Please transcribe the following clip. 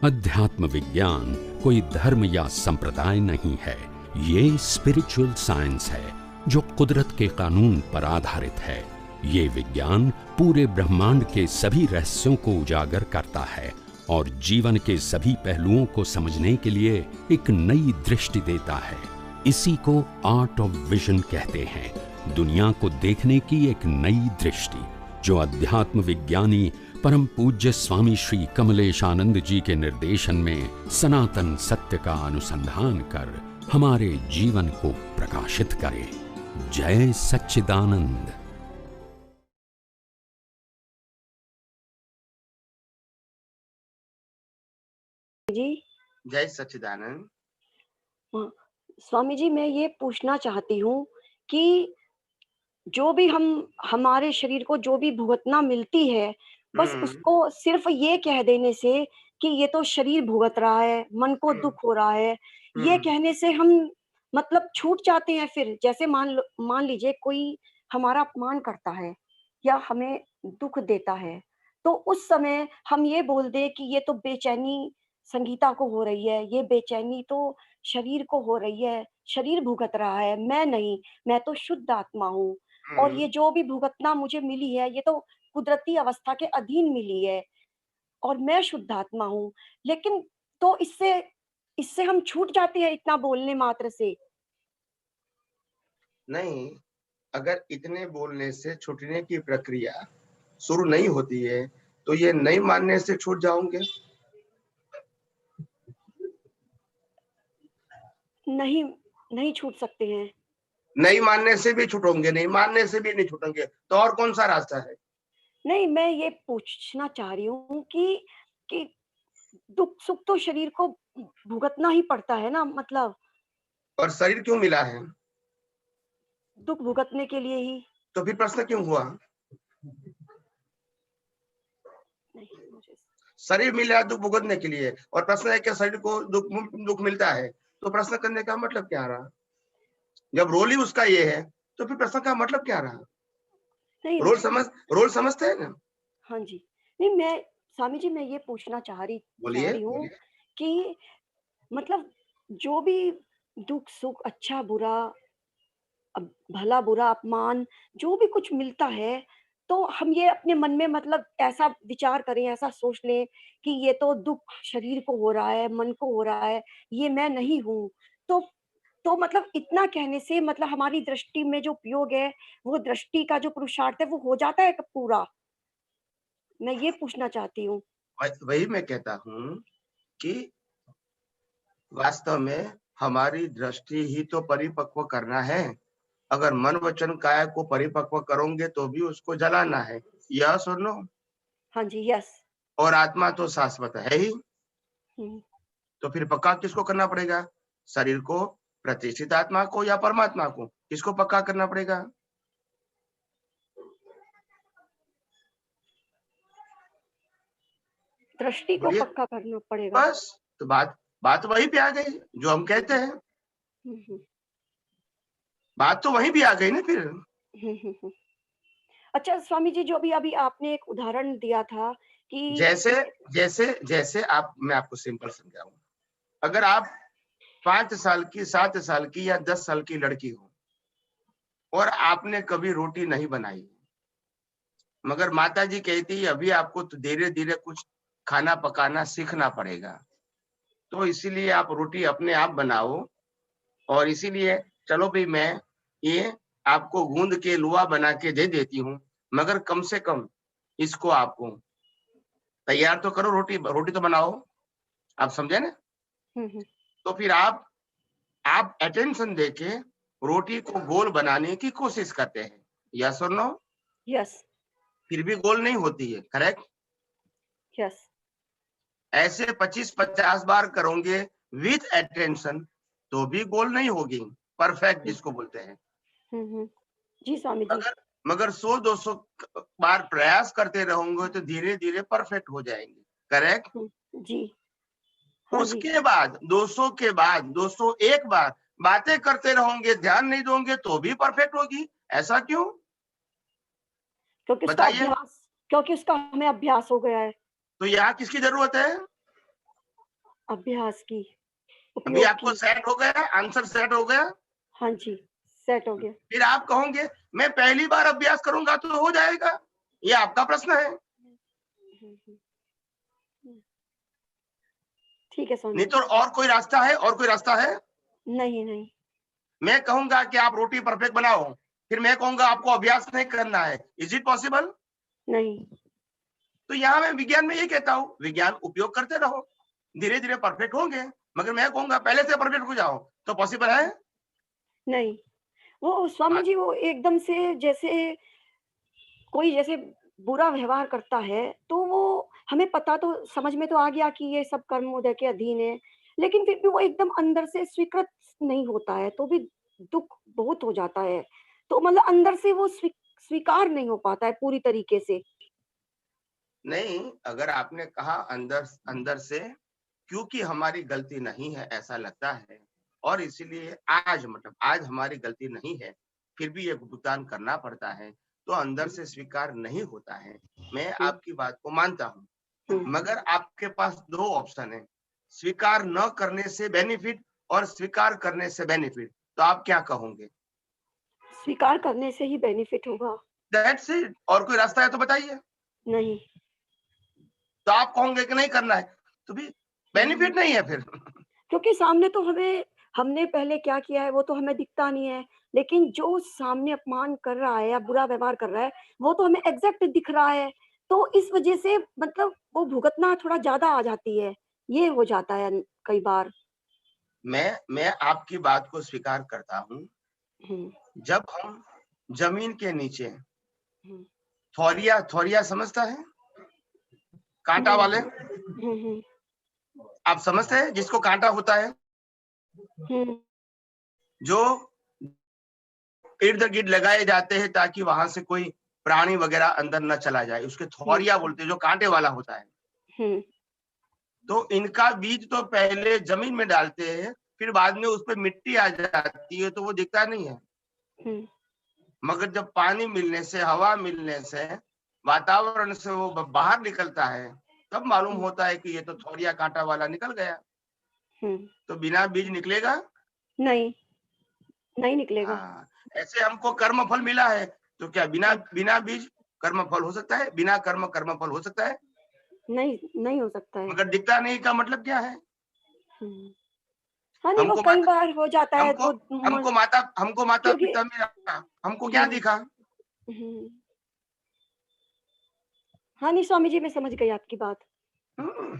अध्यात्म विज्ञान कोई धर्म या संप्रदाय नहीं है, ये स्पिरिचुअल साइंस है जो कुदरत के कानून पर आधारित है। ये विज्ञान पूरे ब्रह्मांड के सभी रहस्यों को उजागर करता है और जीवन के सभी पहलुओं को समझने के लिए एक नई दृष्टि देता है। इसी को आर्ट ऑफ विजन कहते हैं, दुनिया को देखने की एक नई दृष्टि, जो अध्यात्म विज्ञानी परम पूज्य स्वामी श्री कमलेशानंद जी के निर्देशन में सनातन सत्य का अनुसंधान कर हमारे जीवन को प्रकाशित करे। जय सच्चिदानंद। जी जय सच्चिदानंद। स्वामी जी, मैं ये पूछना चाहती हूँ कि जो भी हमारे शरीर को जो भी भुगतना मिलती है, बस उसको सिर्फ ये कह देने से कि ये तो शरीर भुगत रहा है, मन को दुख हो रहा है, ये कहने से हम मतलब छूट जाते हैं। फिर जैसे मान लीजिए कोई हमारा अपमान करता है या हमें दुख देता है, तो उस समय हम ये बोल दें कि ये तो बेचैनी संगीता को हो रही है, ये बेचैनी तो शरीर को हो रही है, शरीर भुगत रहा है, मैं नहीं, मैं तो शुद्ध आत्मा हूँ। और ये जो भी भुगतना मुझे मिली है, ये तो कुदरती अवस्था के अधीन मिली है और मैं शुद्ध आत्मा हूँ। लेकिन तो इससे इससे हम छूट जाते हैं इतना बोलने मात्र से। नहीं, अगर इतने बोलने से छूटने की प्रक्रिया शुरू नहीं होती है तो ये नहीं मानने से छूट जाओगे? नहीं, नहीं छूट सकते हैं। नहीं मानने से भी छूटोगे, नहीं मानने से भी नहीं छूटोगे, तो और कौन सा रास्ता है? नहीं, मैं ये पूछना चाह रही हूँ कि दुख सुख तो शरीर को भुगतना ही पड़ता है ना, मतलब और शरीर क्यों मिला है? दुख भुगतने के लिए ही। तो फिर प्रश्न क्यों हुआ? नहीं, मुझे शरीर मिला दुख भुगतने के लिए, और प्रश्न है कि शरीर को दुख मिलता है, तो प्रश्न करने का मतलब क्या रहा? जब रोल ही उसका ये है तो फिर प्रश्न का मतलब क्या रहा? नहीं, रोल समझते हैं ना? हाँ जी। नहीं, मैं स्वामी जी, मैं ये पूछना चाह बोलिए। रही हूँ कि मतलब जो भी दुख सुख, अच्छा बुरा, भला बुरा, अपमान, जो भी कुछ मिलता है, तो हम ये अपने मन में मतलब ऐसा विचार करें, ऐसा सोच लें कि ये तो दुख शरीर को हो रहा है, मन को हो रहा है, ये मैं नहीं हूँ। तो तो मतलब इतना कहने से मतलब हमारी दृष्टि में जो उपयोग है, वो दृष्टि का जो पुरुषार्थ है, वो हो जाता है पूरा? मैं ये पूछना चाहती हूँ। वही मैं कहता हूँ कि वास्तव में हमारी दृष्टि ही तो परिपक्व करना है। अगर मन वचन काया को परिपक्व करोगे तो भी उसको जलाना है, यस और नो? हाँ जी, यस। और आत्मा तो शाश्वत है ही, हुँ। तो फिर पक्का किसको करना पड़ेगा? शरीर को, प्रतिष्ठित आत्मा को, या परमात्मा को? किसको पक्का करना पड़ेगा? दृष्टि को बोलिए। पक्का करना पड़ेगा। बस, तो बात वहीं पे आ गई जो हम कहते हैं। हुँ, हुँ। बात तो वहीं भी आ गई ना फिर। हुँ, हुँ, हुँ। अच्छा स्वामी जी, जो अभी आपने एक उदाहरण दिया था कि जैसे ये जैसे जैसे आप, मैं आपको सिंपल समझाऊं। अगर आप 5 साल की, 7 साल की या 10 साल की लड़की हो और आपने कभी रोटी नहीं बनाई, मगर माताजी कहती है अभी आपको तो धीरे धीरे कुछ खाना पकाना सीखना पड़ेगा, तो इसीलिए आप रोटी अपने आप बनाओ, और इसीलिए चलो भाई मैं ये आपको गूंद के लुआ बना के दे देती हूँ, मगर कम से कम इसको आपको तैयार तो करो, रोटी तो बनाओ। आप समझे ना? हुँ, हुँ। तो फिर आप अटेंशन देके रोटी को गोल बनाने की कोशिश करते हैं, यस और नो? यस, फिर भी गोल नहीं होती है, करेक्ट? यस। ऐसे 25-50 बार करोगे विथ अटेंशन तो भी गोल नहीं होगी, परफेक्ट हुँ, जिसको बोलते हैं। हुँ, हुँ। जी स्वामी जी। मगर मगर 100-200 बार प्रयास करते रहोगे तो धीरे धीरे परफेक्ट हो जाएंगे, करेक्ट? हुँ, जी। हाँ जी। उसके बाद 200 के बाद 201 बार बातें करते रहोगे, ध्यान नहीं दोगे तो भी परफेक्ट होगी। ऐसा क्यों? क्योंकि उसका बताइए। अभ्यास क्योंकि उसका हमें अभ्यास हो गया है। तो यहाँ किसकी जरूरत है? अभ्यास की, अभी उपयोग आपको की। सेट हो गया, आंसर सेट हो गया। हाँ जी, सेट हो गया। फिर आप कहोगे मैं पहली बार अभ्यास करूंगा तो हो जाएगा, ये आपका प्रश्न है। हुँ, हुँ, हुँ। ठीक है स्वामी नहीं जी। तो और कोई रास्ता है, और कोई रास्ता है? नहीं, नहीं, मैं कहूंगा कि आप रोटी परफेक्ट बनाओ, फिर मैं कहूंगा आपको अभ्यास नहीं करना है, इज इट पॉसिबल? नहीं, तो यहाँ मैं विज्ञान में ये कहता हूँ, विज्ञान उपयोग करते रहो, धीरे धीरे परफेक्ट होंगे। मगर मैं कहूंगा पहले से परफेक्ट हो जाओ, तो पॉसिबल है? नहीं। वो स्वामी जी वो एकदम से जैसे कोई जैसे बुरा व्यवहार करता है, तो वो हमें पता तो समझ में तो आ गया कि ये सब कर्मोदय के अधीन है, लेकिन फिर भी वो एकदम अंदर से स्वीकृत नहीं होता है, तो भी दुःख बहुत हो जाता है। तो मतलब अंदर से वो स्वीकार नहीं हो पाता है पूरी तरीके से। नहीं, अगर आपने कहा अंदर अंदर से, क्योंकि हमारी गलती नहीं है ऐसा लगता है, और इसीलिए आज मतलब आज हमारी गलती नहीं है, फिर भी ये भुगतान करना पड़ता है, तो अंदर से स्वीकार नहीं होता है। मैं हुँ, आपकी बात को मानता हूँ, हुँ। मगर आपके पास 2 ऑप्शन है, स्वीकार न करने से बेनिफिट और स्वीकार करने से बेनिफिट, तो आप क्या कहोगे? स्वीकार करने से ही बेनिफिट होगा। दैट्स इट, और कोई रास्ता है तो बताइए? नहीं। तो आप कहोगे कि नहीं करना है, तो भी हुँ। बेनिफिट नहीं है फिर। क्योंकि सामने तो हमें हमने पहले क्या किया है वो तो हमें दिखता नहीं है, लेकिन जो सामने अपमान कर रहा है या बुरा व्यवहार कर रहा है, वो तो हमें एग्ज़ैक्ट दिख रहा है। तो इस वज़ह से मतलब वो भुगतना थोड़ा ज़्यादा आ जाती है, ये हो जाता है कई बार। मैं आपकी बात को स्वीकार करता हूँ। हुँ, जब हम जमीन के नीचे हुँ, थौरिया समझता है? काँटा हुँ, वाले, हुँ, हुँ, आप समझते हैं जिसको काँटा होता है, हुँ, जो इर्द-गिर्द लगाए जाते हैं ताकि वहाँ से कोई प्राणी वगैरह अंदर न चला जाए, उसके हुँ, थौरिया बोलते हैं जो काँटे वाला होता है। हुँ, तो इनका बीज तो पहले जमीन में डालते हैं, फिर बाद में उसपे मिट्टी आ जाती है तो वो दिखता नहीं है। हुँ, मगर जब पानी मिलने से, हवा मिलने से, वातावरण से वो बाहर निकलता है, तब मालूम हुँ, होता है कि ये तो थौरिया काँटा वाला निकल गया। हुँ। तो बिना बीज निकलेगा? नहीं, नहीं निकलेगा। हाँ, ऐसे हमको कर्म फल मिला है, तो क्या बिना हुँ, बिना बीज कर्म फल हो सकता है? बिना कर्म कर्म फल हो सकता है? नहीं, नहीं हो सकता है। मगर दिखता नहीं का मतलब क्या है? हुँ। हाँ, नहीं वो हमको कई माता बार हो जाता है हमको वो म हमको क्योंकि माता-पिता मिला, हमको क्या हुँ, दिखा? हुँ। हाँ, नहीं स्वामी जी मैं समझ गई आपकी बात। हुँ।